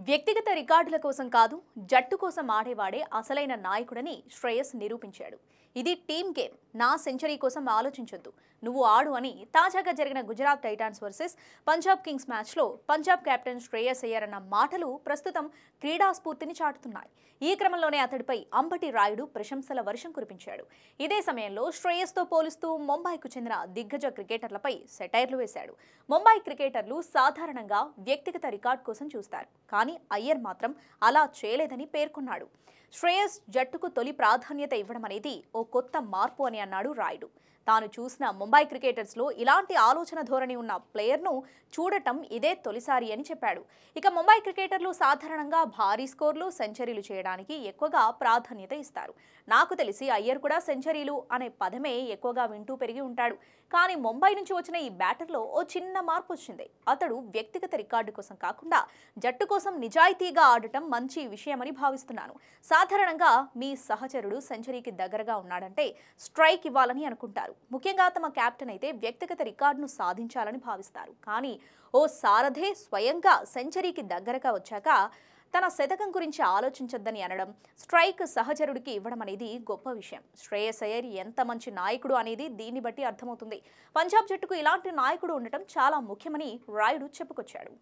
వ్యక్తిగత రికార్డుల కోసం కాదు, జట్టు కోసం ఆడేవాడే అసలైన నాయకుడని శ్రేయస్ నిరూపించాడు. ఇది టీమ్ గేమ్. నా సెంచరీ కోసం ఆలోచించొద్దు, నువ్వు ఆడు అని తాజాగా జరిగిన Gujarat Titans versus Punjab Kings మ్యాచ్లో పంజాబ్ కెప్టెన్ శ్రేయస్ అయ్యర్ మాటలు ప్రస్తుతం క్రీడా స్ఫూర్తిని చాటుతున్నాయి. ఈ క్రమంలోనే అతడిపై అంబటి రాయుడు ప్రశంసల వర్షం కురిపించాడు. ఇదే సమయంలో శ్రేయస్తో పోలుస్తూ ముంబైకు చెందిన దిగ్గజ క్రికెటర్లపై సెటైర్లు వేశాడు. ముంబై క్రికెటర్లు సాధారణంగా వ్యక్తిగత రికార్డు కోసం చూస్తారు, కానీ అయ్యర్ మాత్రం అలా చేయలేదని పేర్కొన్నాడు. శ్రేయస్ జట్టుకు తొలి ప్రాధాన్యత ఇవ్వడం అనేది ఓ కొత్త మార్పు అని అన్నాడు రాయుడు. తాను చూసిన ముంబై క్రికెటర్స్లో ఇలాంటి ఆలోచన ధోరణి ఉన్న ప్లేయర్ను చూడటం ఇదే తొలిసారి అని చెప్పాడు. ఇక ముంబై క్రికెటర్లు సాధారణంగా భారీ స్కోర్లు, సెంచరీలు చేయడానికి ఎక్కువగా ప్రాధాన్యత ఇస్తారు. నాకు తెలిసి అయ్యర్ కూడా సెంచరీలు అనే పదమే ఎక్కువగా వింటూ పెరిగి ఉంటాడు. కానీ ముంబై నుంచి వచ్చిన ఈ బ్యాటర్లో ఓ చిన్న మార్పు వచ్చింది. అతడు వ్యక్తిగత రికార్డు కోసం కాకుండా జట్టు కోసం నిజాయితీగా ఆడటం మంచి విషయమని భావిస్తున్నాను. సాధారణంగా మీ సహచరుడు సెంచరీకి దగ్గరగా ఉన్నాడంటే స్ట్రైక్ ఇవ్వాలని అనుకుంటారు. ముఖ్యంగా తమ కెప్టెన్ అయితే వ్యక్తిగత రికార్డును సాధించాలని భావిస్తారు. కానీ ఓ సారథే స్వయంగా సెంచరీకి దగ్గరగా వచ్చాక తన శతకం గురించి ఆలోచించొద్దని అనడం, స్ట్రైక్ సహచరుడికి ఇవ్వడం అనేది గొప్ప విషయం. శ్రేయస్ అయ్యర్ ఎంత మంచి నాయకుడు అనేది దీన్ని బట్టి అర్థమవుతుంది. పంజాబ్ జట్టుకు ఇలాంటి నాయకుడు ఉండటం చాలా ముఖ్యమని రాయుడు చెప్పుకొచ్చాడు.